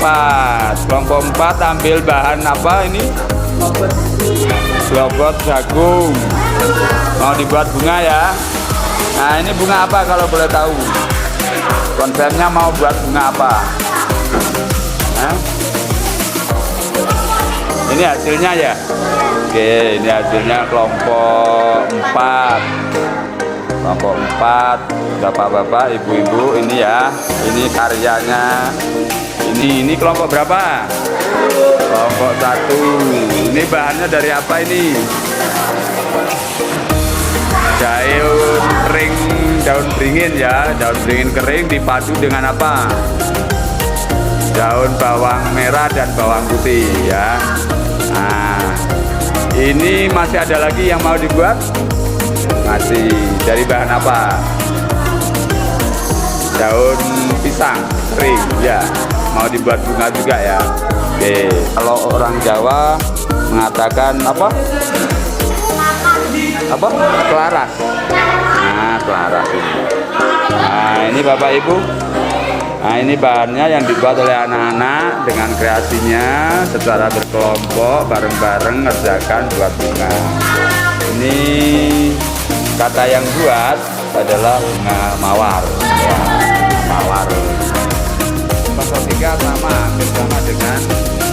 4. Kelompok 4 ambil bahan apa ini? Lobot jagung. Mau dibuat bunga ya. Nah, ini bunga apa kalau boleh tahu? Konsepnya mau buat bunga apa? Hah? Ini hasilnya ya. Oke, ini hasilnya kelompok 4. Kelompok 4, bapak-bapak, ibu-ibu, ini ya. Ini karyanya. Ini kelompok berapa? Kelompok 1. Ini bahannya dari apa ini? Daun kering, daun beringin ya. Daun beringin kering dipadu dengan apa? Daun bawang merah dan bawang putih ya. Nah, ini masih ada lagi yang mau dibuat? Masih. Dari bahan apa? Daun pisang kering ya. Mau dibuat bunga juga ya. Oke, kalau orang Jawa mengatakan apa? Apa? Kelaras. Nah, kelaras ini. Nah, ini Bapak Ibu. Nah, ini bahannya yang dibuat oleh anak-anak dengan kreasinya secara berkelompok, bareng-bareng ngerjakan buat bunga. Ini kata yang buat adalah bunga mawar ya, mawar. Kelompok 3 sama dengan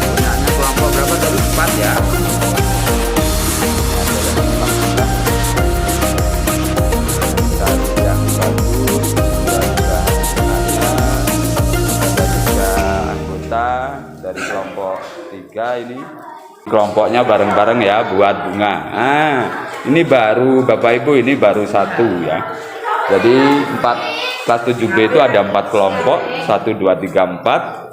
punyanya kelompok berapa tadi? 4 ya. Cari yang bagus, ada 3 anggota dari kelompok 3 ini. Kelompoknya bareng-bareng ya buat bunga. Nah, ini baru Bapak Ibu, ini baru 1 ya. Jadi kelas 7B itu ada 4 kelompok, 1, 2, 3, 4.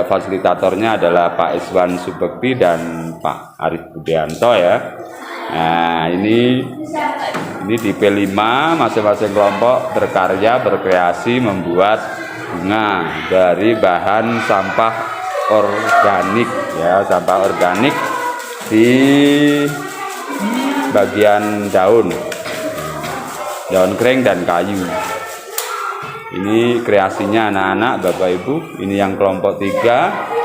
Fasilitatornya adalah Pak Iswan Subekti dan Pak Arif Budianto ya. Nah, ini di P5 masing-masing kelompok berkarya, berkreasi membuat bunga dari bahan sampah organik ya, sampah organik di bagian daun kering dan kayu. Ini kreasinya anak-anak Bapak Ibu. Ini yang kelompok 3.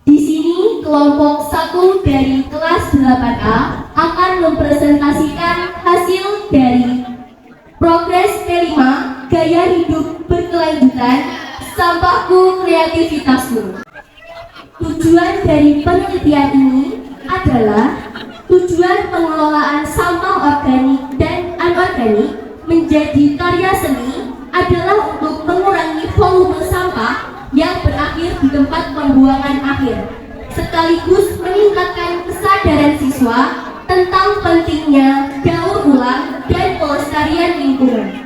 Di sini kelompok 1 dari kelas 8A akan mempresentasikan hasil dari progres P5 gaya hidup berkelanjutan, sampahku kreativitasmu. Tujuan dari penelitian ini adalah tujuan pengelolaan sampah organik dan anorganik menjadi karya seni adalah untuk mengurangi volume sampah yang berakhir di tempat pembuangan akhir, sekaligus meningkatkan kesadaran siswa tentang pentingnya daur ulang dan pelestarian lingkungan.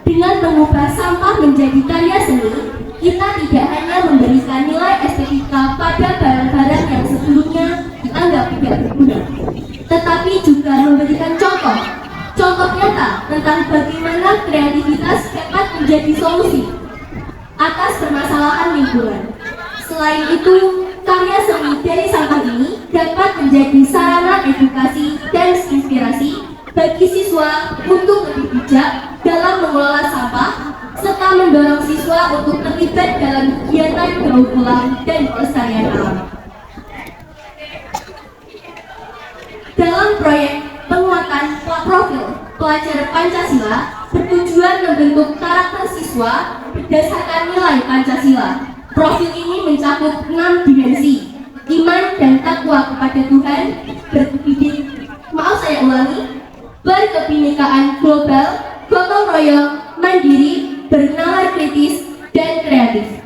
Dengan mengubah sampah menjadi karya seni, kita tidak hanya memberikan nilai estetika pada barang-barang yang sebelumnya dianggap tidak berguna, tetapi juga memberikan contoh nyata tentang bagaimana kreativitas dapat menjadi solusi atas permasalahan lingkungan. Selain itu, karya seni dari sampah ini dapat menjadi sarana edukasi dan inspirasi bagi siswa untuk lebih bijak dalam mengelola sampah, serta mendorong siswa untuk terlibat dalam kegiatan daur ulang dan pelestarian alam. Dalam proyek penguatan profil pelajar Pancasila bertujuan membentuk karakter siswa berdasarkan nilai Pancasila. Profil ini mencakup 6 dimensi: iman dan takwa kepada Tuhan, berkebinekaan global, gotong royong, mandiri, bernalar kritis, dan kreatif.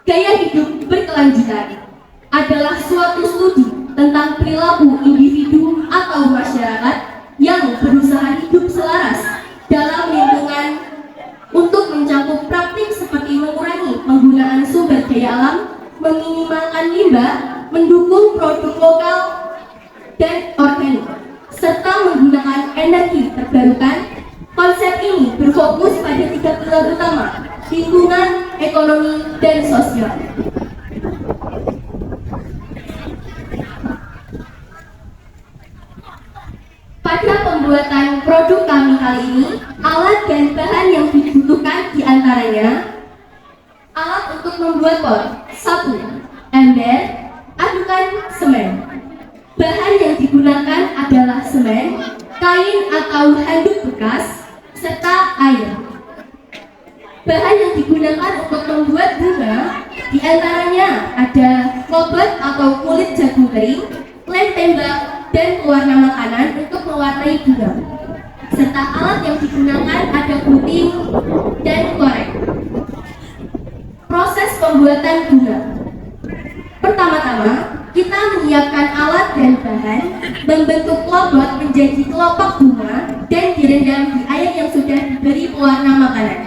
Gaya hidup berkelanjutan adalah suatu studi tentang perilaku individu atau masyarakat yang berusaha hidup selaras dalam lingkungan untuk mencakup praktik seperti mengurangi penggunaan sumber daya alam, meminimalkan limbah, mendukung produk lokal dan organik, serta menggunakan energi terbarukan. Konsep ini berfokus pada 3 pilar utama: lingkungan, ekonomi, dan sosial. Pada pembuatan produk kami kali ini, alat dan bahan yang dibutuhkan diantaranya: alat untuk membuat pot, 1. Ember, adukan semen. Bahan yang digunakan adalah semen, kain atau handuk bekas, serta air. Bahan yang digunakan untuk membuat bunga diantaranya ada klobot atau kulit jagung kering, lem tembak, dan pewarna makanan untuk mewarnai bunga. Serta alat yang digunakan ada gunting dan korek. Proses pembuatan bunga. Pertama-tama, kita menyiapkan alat dan bahan, membentuk klobot menjadi kelopak bunga, dan direndam di air yang sudah diberi pewarna makanan.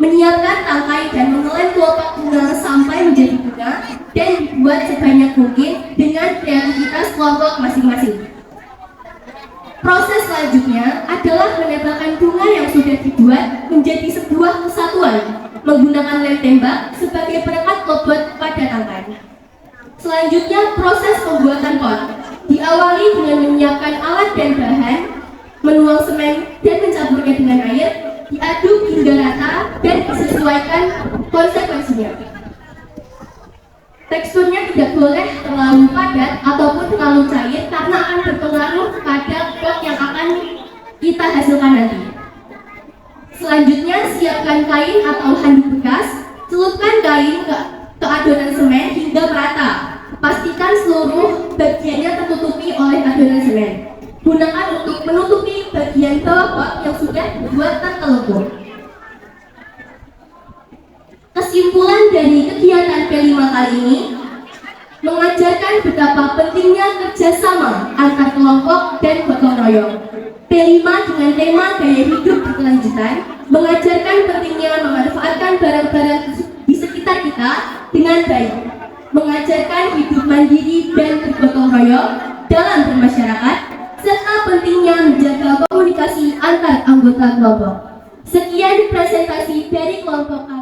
Menyiapkan tangkai dan mengelem kelopak bunga sampai menjadi bunga, dan dibuat sebanyak mungkin dengan kreativitas kelompok masing-masing. Proses selanjutnya adalah menembakkan bunga yang sudah dibuat menjadi sebuah kesatuan, menggunakan lem tembak sebagai perekat klobot pada tangkai. Selanjutnya, proses pembuatan pot diawali dengan menyiapkan alat dan bahan, menuang semen dan mencampurnya dengan air, diaduk hingga rata dan disesuaikan konsekuensinya. Teksturnya tidak boleh terlalu padat ataupun terlalu cair karena akan berpengaruh pada pot yang akan kita hasilkan nanti. Selanjutnya, siapkan kain atau handuk bekas, celupkan kain ke adonan semen hingga merata. Pastikan seluruh bagiannya tertutupi oleh adonan semen. Gunakan untuk menutupi bagian bawah pot yang sudah dibuat tertelungkup. Kesimpulan dari kegiatan P5 kali ini mengajarkan betapa pentingnya kerjasama antar kelompok dan gotong royong. P5 dengan tema gaya hidup berkelanjutan mengajarkan pentingnya memanfaatkan barang-barang di sekitar kita dengan baik, mengajarkan hidup mandiri dan bergotong royong dalam bermasyarakat, serta pentingnya menjaga komunikasi antar anggota kelompok. Sekian presentasi dari kelompok kami.